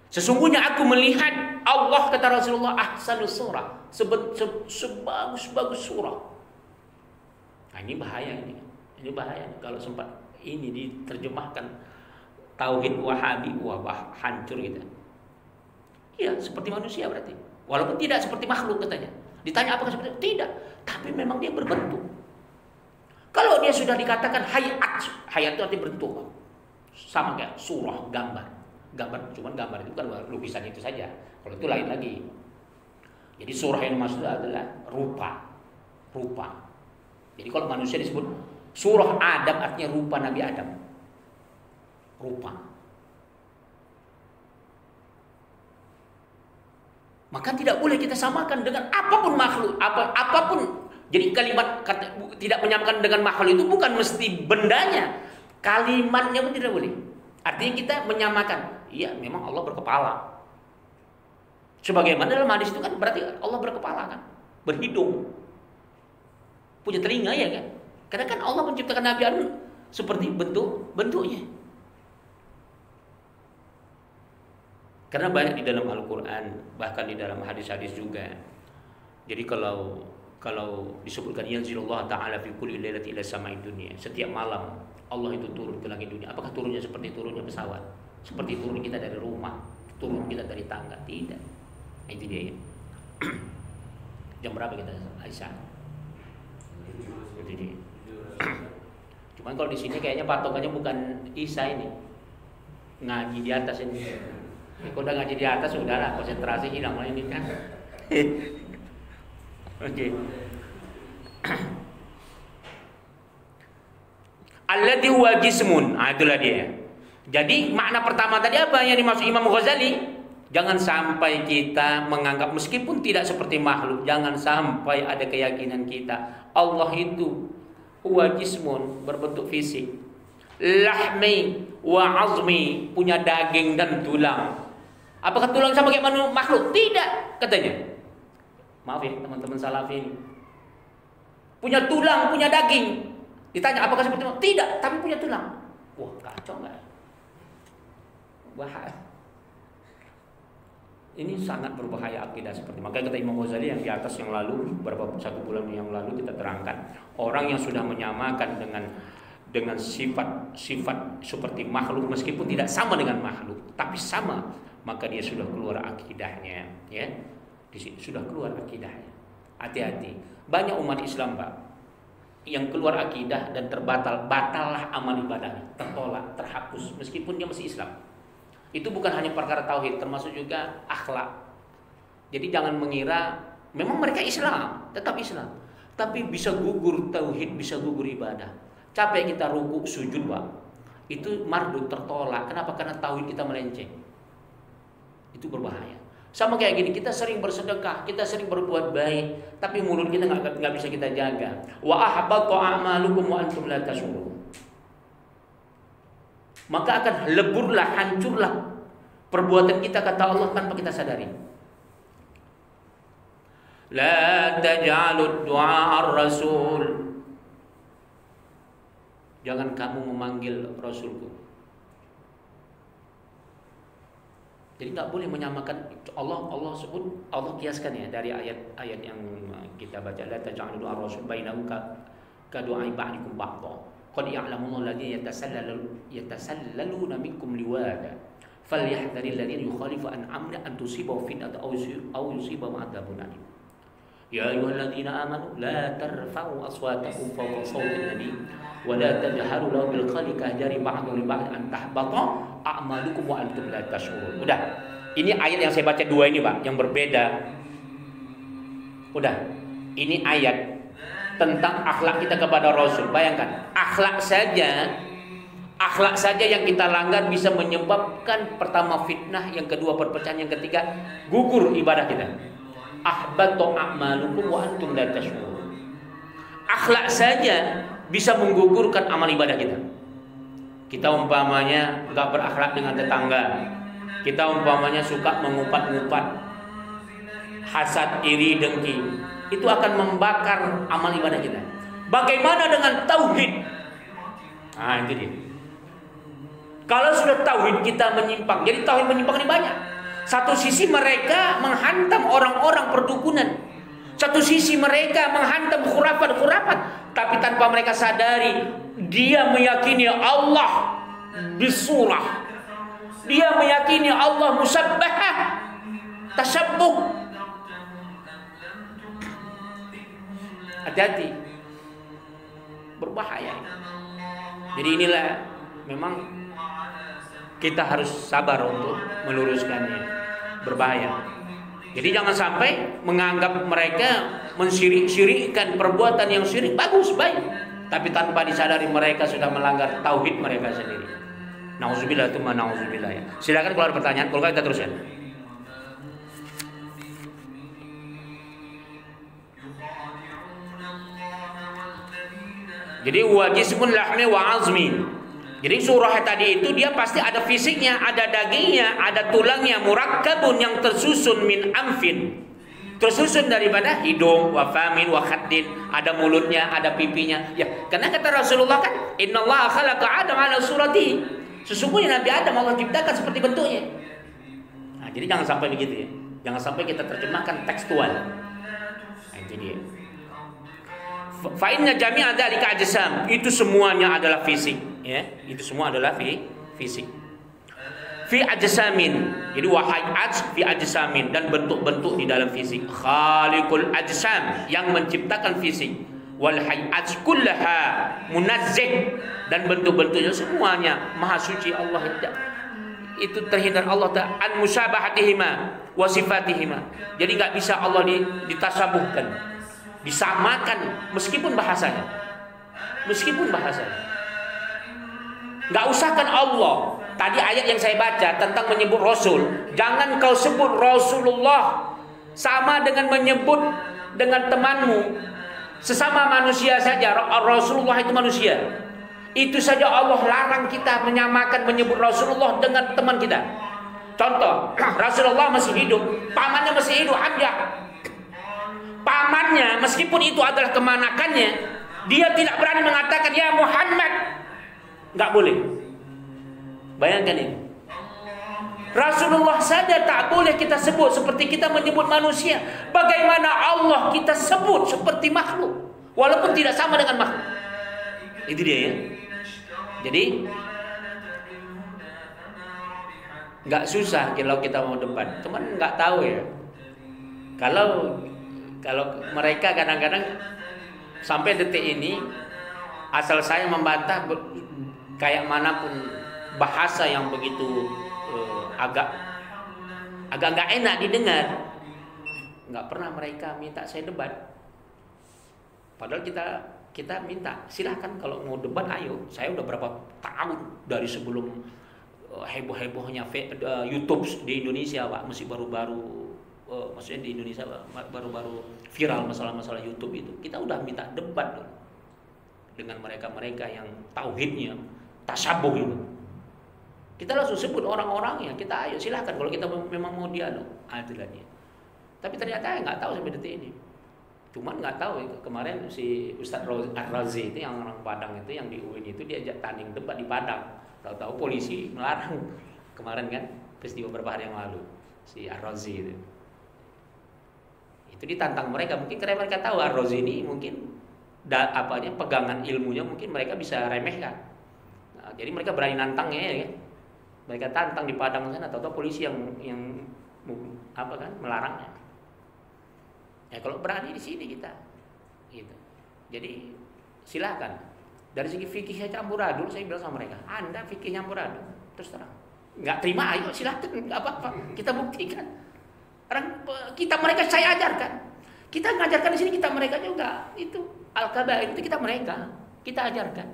Sesungguhnya aku melihat Allah, kata Rasulullah, ahsanu surah, sebagus-bagus surah. Nah, ini bahaya ini. Ini bahaya kalau sempat ini diterjemahkan tauhid Wahabi, wah hancur kita. Iya, seperti manusia berarti. Walaupun tidak seperti makhluk katanya. Ditanya apakah seperti itu? Tidak, tapi memang dia berbentuk. Kalau dia sudah dikatakan hayat itu arti bentuk. Sama kayak surah, gambar. Cuman gambar itu kan lukisan itu saja. Kalau itu lain lagi. Jadi surah yang maksudnya adalah rupa. Jadi kalau manusia disebut surah Adam, artinya rupa Nabi Adam. Rupa. Maka tidak boleh kita samakan dengan apapun makhluk, apapun. Jadi kalimat tidak menyamakan dengan makhluk itu bukan mesti bendanya, kalimatnya pun tidak boleh. Artinya kita menyamakan. Iya, memang Allah berkepala. Sebagaimana dalam hadis itu kan berarti Allah berkepala kan, berhidung, punya telinga ya kan. Karena kan Allah menciptakan Nabi Adam seperti bentuknya. Karena banyak di dalam Al-Quran, bahkan di dalam hadis-hadis juga. Jadi kalau disebutkan yanzilullah ta'ala fi kulli lailatin ila sama'id dunya, setiap malam Allah itu turun ke langit dunia. Apakah turunnya seperti turunnya pesawat? Seperti turun kita dari rumah, turun kita dari tangga? Tidak. Nah, itu dia ya. Jam berapa kita Aisyah? Itu dia. Cuman kalau di sini kayaknya patokannya bukan Isa ini, ngaji di atas ini. Kalau udah ngaji di atas udahlah, konsentrasi hilang lah ini kan. Oke. Alladhi huwa jismun. Itulah dia. Jadi makna pertama tadi apa yang dimaksud Imam Ghazali? Jangan sampai kita menganggap meskipun tidak seperti makhluk, jangan sampai ada keyakinan kita Allah itu huwa jismun, berbentuk fisik, lahmi wa azmi, punya daging dan tulang. Apakah tulang sama kayak makhluk? Tidak, katanya. Maaf ya teman-teman salafi ini. Punya tulang, punya daging. Ditanya apakah seperti makhluk? Tidak, tapi punya tulang. Wah, kacau enggak? Bahaya. Ini sangat berbahaya akidah seperti. Makanya kata Imam Ghazali yang di atas yang lalu, satu bulan yang lalu kita terangkan, orang yang sudah menyamakan dengan sifat seperti makhluk meskipun tidak sama dengan makhluk, tapi sama, maka dia sudah keluar akidahnya, ya. Di situ sudah keluar akidahnya. Hati-hati. Banyak umat Islam, Pak, yang keluar akidah dan batallah amal ibadahnya, tertolak, terhapus meskipun dia masih Islam. Itu bukan hanya perkara tauhid, termasuk juga akhlak. Jadi jangan mengira memang mereka Islam, tetap Islam, tapi bisa gugur tauhid, bisa gugur ibadah. Capek kita rukuk sujud, Pak, itu mardud, tertolak. Kenapa? Karena tauhid kita melenceng. Itu berbahaya. Sama kayak gini, kita sering bersedekah, kita sering berbuat baik, tapi mulut kita nggak bisa kita jaga. Wa ahbata a'malukum wa antum la tashurun. Maka akan leburlah, hancurlah perbuatan kita, kata Allah, tanpa kita sadari. La taj'alud du'a ar-rasul. Jangan kamu memanggil Rasulku. Jadi tak boleh menyamakan Allah sebut, Allah kiaskan ya dari ayat-ayat yang kita baca, la taj'alud du'a ar-rasul bainahu ka du'a ba'dikum ba'dha. Qad ya'lamu alladziina yatasallaluna minkum liwada falyahdharil ladziina yukhalifu an amri an tusibahum fitnatun aw yusibahum 'adzabun alim. Ya ayyuhalladzina amanu la tarfa'u aswatakum fawqa sawtin nabi wa la tajharu lahu bil qawli kahjari ba'dhu li ba'd an tahbata a'malukum wa antum la tash'urun. Udah. Ini ayat yang saya baca dua ini, Pak, yang berbeda. Udah. Ini ayat tentang akhlak kita kepada Rasul. Bayangkan, akhlak saja yang kita langgar bisa menyebabkan pertama fitnah, yang kedua perpecahan, yang ketiga gugur ibadah kita. Ahbatu a'malukum wa antum la tash'urun. Akhlak saja bisa menggugurkan amal ibadah kita. Kita umpamanya enggak berakhlak dengan tetangga. Kita umpamanya suka mengumpat-ngumpat, hasad, iri, dengki. Itu akan membakar amal ibadah kita. Bagaimana dengan tauhid? Nah, itu dia. Kalau sudah tauhid kita menyimpang, jadi tauhid menyimpang ini banyak. Satu sisi mereka menghantam orang-orang perdukunan, satu sisi mereka menghantam khurafat-khurafat, tapi tanpa mereka sadari dia meyakini Allah bisurah, dia meyakini Allah musabbahah, tasyabbuh. Hati-hati, berbahaya. Jadi inilah memang kita harus sabar untuk meluruskannya, berbahaya. Jadi jangan sampai menganggap mereka mensyirikkan perbuatan yang syirik, bagus, baik, tapi tanpa disadari mereka sudah melanggar tauhid mereka sendiri. Nauzubillah, tsumma nauzubillah ya. Silakan kalau ada pertanyaan, kalau kita teruskan. Jadi wa jismun lahmi wa azmi. Jadi surah tadi itu dia pasti ada fisiknya, ada dagingnya, ada tulangnya, murakkabun yang tersusun min amfin. Tersusun daripada hidung, wa famin, wa khaddin, ada mulutnya, ada pipinya. Ya, karena kata Rasulullah kan, innallaha khalaqa Adam ala surati. Sesungguhnya Nabi Adam Allah ciptakan seperti bentuknya. Nah, jadi jangan sampai begitu ya. Jangan sampai kita terjemahkan tekstual. Nah, jadi fa inna jami'a dzalika ajsam, itu semuanya adalah fisik, ya. Itu semua adalah fisik. Fi ajsamin. Jadi wahayat fi ajsamin, dan bentuk-bentuk di dalam fisik. Khaliqul ajsam, yang menciptakan fisik. Wal hayat kullaha munazzih, dan bentuk-bentuknya semuanya maha suci Allah. Itu terhindar Allah an musyabahatihima wa sifatihima. Jadi enggak bisa Allah ditasabuhkan, disamakan meskipun bahasanya. Enggak usahkan Allah. Tadi ayat yang saya baca tentang menyebut Rasul, jangan kau sebut Rasulullah sama dengan menyebut dengan temanmu. Sesama manusia saja, Rasulullah itu manusia. Itu saja Allah larang kita menyamakan menyebut Rasulullah dengan teman kita. Contoh, Rasulullah masih hidup, pamannya masih hidup, Hamzah. Pamannya meskipun itu adalah kemanakannya, dia tidak berani mengatakan ya Muhammad. Enggak boleh. Bayangkan ini. Rasulullah saja tak boleh kita sebut seperti kita menyebut manusia. Bagaimana Allah kita sebut seperti makhluk, walaupun tidak sama dengan makhluk. Itu dia ya. Jadi nggak susah kalau kita mau debat, cuman nggak tahu ya. Kalau mereka kadang-kadang sampai detik ini, asal saya membantah kayak manapun bahasa yang begitu agak nggak enak didengar, nggak pernah mereka minta saya debat. Padahal kita minta silahkan kalau mau debat, ayo. Saya udah berapa tahun dari sebelum heboh-hebohnya YouTube di Indonesia, Pak, masih baru-baru, maksudnya di Indonesia baru-baru viral masalah-masalah YouTube itu. Kita udah minta debat dengan mereka-mereka yang tauhidnya tasabuh itu. Kita langsung sebut orang-orangnya, kita ayo silahkan kalau kita memang mau dialog, itulah dia. Tapi ternyata nggak tahu sampai detik ini. Cuman nggak tahu kemarin si Ustadz Ar-Razi itu yang orang Padang itu, yang di UIN itu, diajak tanding debat di Padang. Tahu-tahu polisi melarang kemarin kan, peristiwa beberapa hari yang lalu, si Ar-Razi itu ditantang mereka. Mungkin karena mereka tahu Ar-Razi ini mungkin pegangan ilmunya mungkin mereka bisa remehkan. Nah, jadi mereka berani nantangnya ya. Mereka tantang di Padang sana, tahu-tahu polisi yang melarangnya. Ya kalau berani di sini kita, gitu. Jadi silakan. Dari segi fikihnya campur aduk, saya bilang sama mereka, Anda fikih campur aduk, terus terang. Nggak terima, ayo silakan, nggak apa-apa. Kita buktikan. Mereka saya ajarkan. Kita ngajarkan di sini, kita mereka juga. Itu Al-Kabair itu kita ajarkan.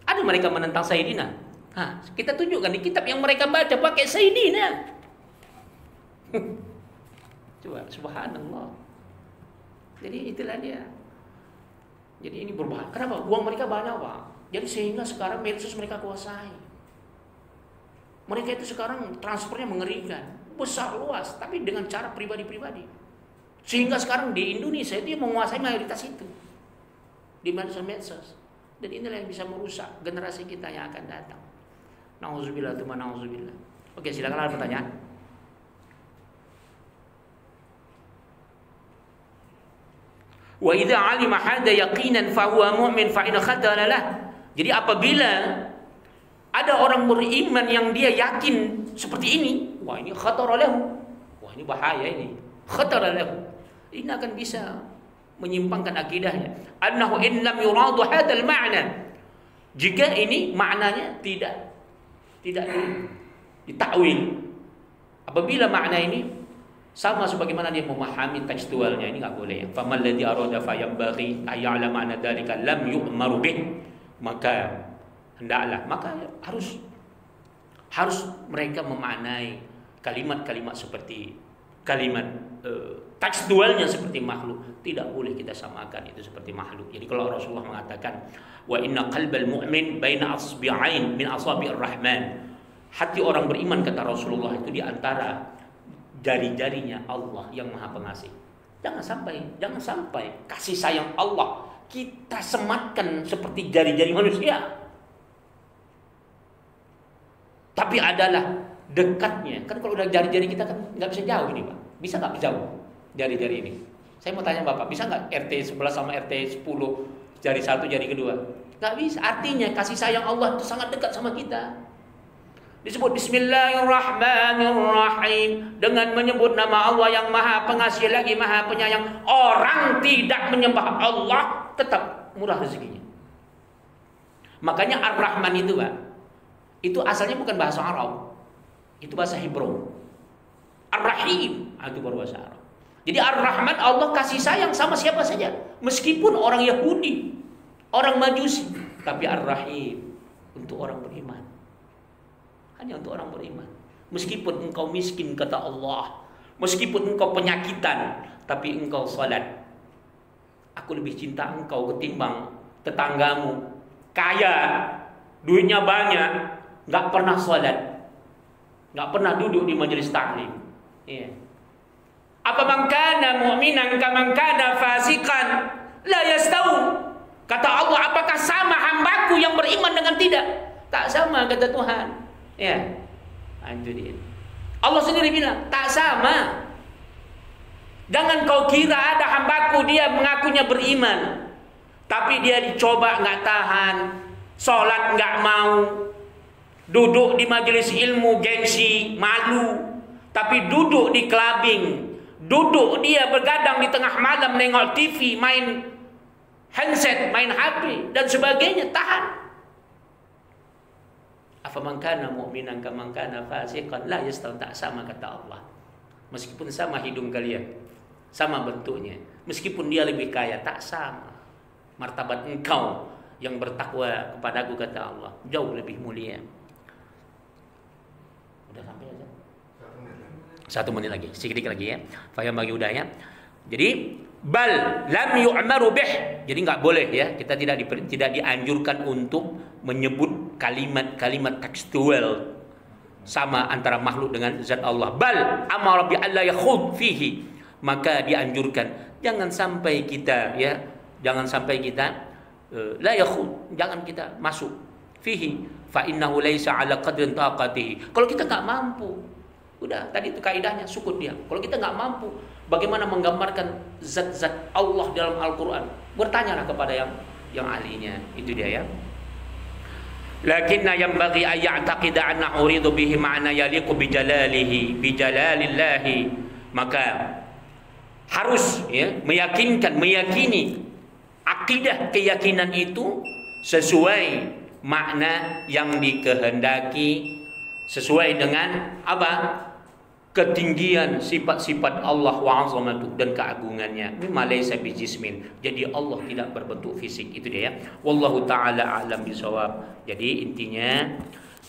Ada mereka menentang Sayyidina. Kita tunjukkan di kitab yang mereka baca pakai Sayyidina. Coba, subhanallah. Jadi itulah dia. Jadi ini berbahaya. Kenapa? Uang mereka banyak, Pak. Jadi sehingga sekarang medsos mereka kuasai. Mereka itu sekarang transfernya mengerikan, besar luas, tapi dengan cara pribadi-pribadi. Sehingga sekarang di Indonesia itu menguasai mayoritas itu di medsos. Dan inilah yang bisa merusak generasi kita yang akan datang. Nauzubillah, nauzubillah. Oke, silakan ada pertanyaan. Wa idza 'alima hadza yaqinan fa huwa mu'min fa in khatara lah. Jadi apabila ada orang beriman yang dia yakin seperti ini, wah ini khatara lahu. Wah ini bahaya ini. Khatara lahu. Ini akan bisa menyimpangkan akidahnya. Annahu in lam yuradu hadzal ma'na. Jika ini maknanya tidak ditakwil. Apabila makna ini sama sebagaimana dia memahami tekstualnya, ini nggak boleh. Faman ladzi arada fayambaghi ayya'lam anna dzalika lam yu'maru bih. Maka harus mereka memaknai kalimat-kalimat seperti kalimat tekstualnya seperti makhluk. Tidak boleh kita samakan itu seperti makhluk. Jadi kalau Rasulullah mengatakan wa inna qalbal mu'min baina asbi'ain min asabi'ir rahman. Hati orang beriman, kata Rasulullah, itu di antara jari-jarinya Allah yang Maha Pengasih. Jangan sampai kasih sayang Allah kita sematkan seperti jari-jari manusia. Tapi adalah dekatnya. Kan kalau udah jari-jari kita kan nggak bisa jauh ini, Pak. Bisa nggak jauh jari-jari ini? Saya mau tanya Bapak, bisa nggak RT 11 sama RT 10 jari satu, jari kedua? Nggak bisa. Artinya kasih sayang Allah itu sangat dekat sama kita. Disebut Bismillahirrahmanirrahim, dengan menyebut nama Allah yang Maha Pengasih lagi Maha Penyayang. Orang tidak menyembah Allah tetap murah rezekinya. Makanya Ar-Rahman itu, Pak, itu asalnya bukan bahasa Arab, itu bahasa Hebrew. Ar-Rahim itu baru bahasa Arab. Jadi Ar-Rahman, Allah kasih sayang sama siapa saja, meskipun orang Yahudi, orang Majusi. Tapi Ar-Rahim untuk orang beriman. Hanya untuk orang beriman. Meskipun engkau miskin, kata Allah, meskipun engkau penyakitan, tapi engkau salat, aku lebih cinta engkau ketimbang tetanggamu kaya, duitnya banyak, nggak pernah salat, nggak pernah duduk di majelis taklim. Iya. Apa man kana mu'minan kaman kana fasikan la yastawu. Kata Allah, apakah sama hambaku yang beriman dengan tidak? Tak sama, kata Tuhan. Ya, itu dia. Allah sendiri bilang tak sama. Jangan kau kira ada hambaku dia mengakunya beriman, tapi dia dicoba nggak tahan, sholat nggak mau, duduk di majelis ilmu gengsi, malu, tapi duduk di clubbing, duduk dia bergadang di tengah malam nengok TV, main handset, main HP dan sebagainya, tahan. Afaman kana mu'minan kaman kana fasiqan la yastawi, tak sama kata Allah. Meskipun sama hidung kalian, sama bentuknya, meskipun dia lebih kaya, tak sama. Martabat engkau yang bertakwa kepadaku kata Allah jauh lebih mulia. Udah sampai aja. 1 menit lagi, sedikit lagi ya. Fayam bagi udahnya. Jadi bal lam yu'maru bih. Jadi nggak boleh ya, kita tidak dianjurkan untuk menyebut kalimat-kalimat tekstual sama antara makhluk dengan zat Allah. Bal amara bi alla yakhud fihi. Maka dianjurkan jangan sampai kita la yakhud, jangan kita masuk fihi fa innahu laisa ala qadrin taqatihi. Kalau kita nggak mampu, udah tadi itu kaidahnya, sukut dia. Kalau kita nggak mampu, bagaimana menggambarkan zat-zat Allah dalam Al-Quran? Bertanyalah kepada yang ahlinya. Itu dia ya. Lakinna yanbaghi an ya'taqida anna uridu bihi ma'na yaliqu bi jalalillahi. Maka harus ya meyakini akidah keyakinan itu sesuai makna yang dikehendaki, sesuai dengan apa? Ketinggian sifat-sifat Allah wa azamatu dan keagungannya. Mimma laysa bijismin. Jadi Allah tidak berbentuk fisik. Itu dia ya. Wallahu taala a'lam bisawab. Jadi intinya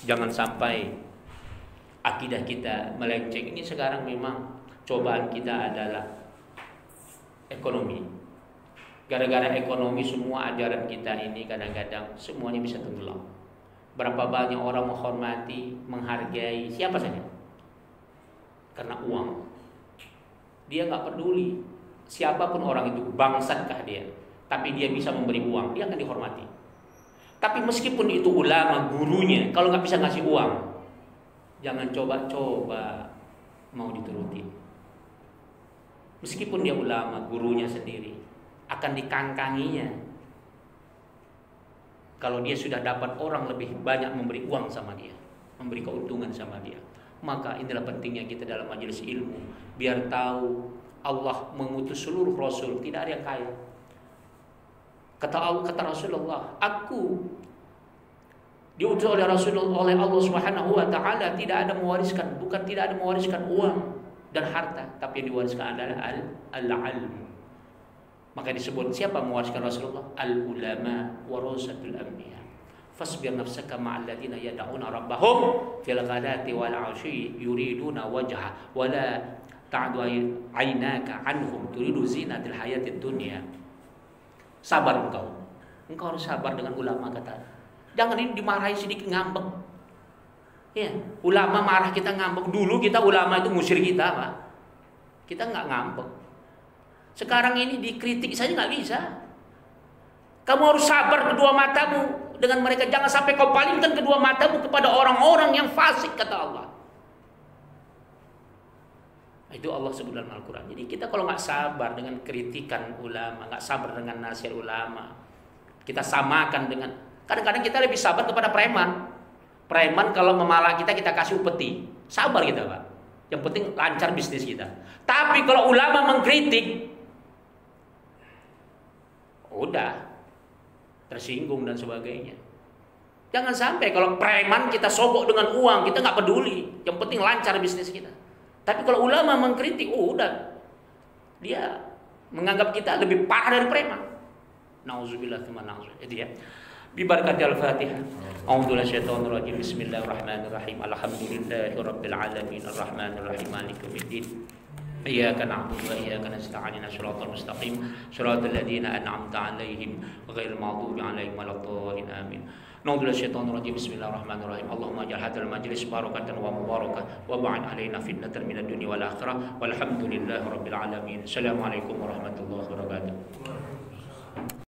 jangan sampai akidah kita melenceng. Ini sekarang memang cobaan kita adalah ekonomi. Gara-gara ekonomi semua ajaran kita ini kadang-kadang semuanya bisa tenggelam. Berapa banyak orang menghormati, menghargai siapa saja karena uang. Dia nggak peduli siapapun orang itu, bangsakah dia, tapi dia bisa memberi uang, dia akan dihormati. Tapi meskipun itu ulama, gurunya, kalau nggak bisa ngasih uang, jangan coba-coba mau dituruti. Meskipun dia ulama, gurunya sendiri, akan dikangkanginya. Kalau dia sudah dapat orang lebih banyak memberi uang sama dia, memberi keuntungan sama dia. Maka inilah pentingnya kita dalam majelis ilmu, biar tahu Allah mengutus seluruh rasul, tidak ada yang kaya. Kata Rasulullah, aku diutus oleh Rasulullah, oleh Allah Subhanahu wa taala, tidak ada mewariskan, bukan tidak ada mewariskan uang dan harta, tapi yang diwariskan adalah al-ilmu. Maka disebut siapa mewariskan Rasulullah? Al-ulama warasatul anbiya. Fasbir nafsaka ma'al ladzina yad'una rabbahum fil ghadati wal 'ashyi yuriduna wajha wa la ta'du 'ainaka 'anhum turidu zinatil hayatid dunya. Sabar engkau harus sabar dengan ulama kata. Jangan ini dimarahi sedikit ngambek. Ya, ulama marah kita ngambek. Dulu kita ulama itu ngusir kita, Pak. Kita nggak ngambek. Sekarang ini dikritik saja nggak bisa. Kamu harus sabar kedua matamu dengan mereka. Jangan sampai kau palingkan kedua matamu kepada orang-orang yang fasik, kata Allah. Itu Allah sebut dalam Al-Quran. Jadi kita kalau nggak sabar dengan kritikan ulama, nggak sabar dengan nasihat ulama, kita samakan dengan, kadang-kadang kita lebih sabar kepada preman. Preman kalau memalak kita kasih upeti, sabar kita, Pak. Yang penting lancar bisnis kita. Tapi kalau ulama mengkritik, udah tersinggung dan sebagainya. Jangan sampai kalau preman kita sogok dengan uang, kita nggak peduli. Yang penting lancar bisnis kita. Tapi kalau ulama mengkritik, udah dia menganggap kita lebih parah dari preman. Nauzubillah tsumma nauzubillah. Itu ya. Bibarakatil Fatihah. A'udzubillahi minasyaitonir rajim. Bismillahirrahmanirrahim. Alhamdulillahirabbil alamin arrahmanir rahim maliki yaumiddin. Iyyaka na'budu wa iyyaka nasta'in shiratal mustaqim shiratal ladzina an'amta 'alaihim ghairil maghdubi 'alaihim waladdallin amin. Na'udzubillahi minasyaitonir rajim. Bismillahirrahmanirrahim. Allahumma ij'al hadzal majlis barakatan wa mubarakan wa ba'id 'alaina fitnatan minad dunya wal akhirah walhamdulillahi rabbil alamin. Assalamualaikum warahmatullahi wabarakatuh.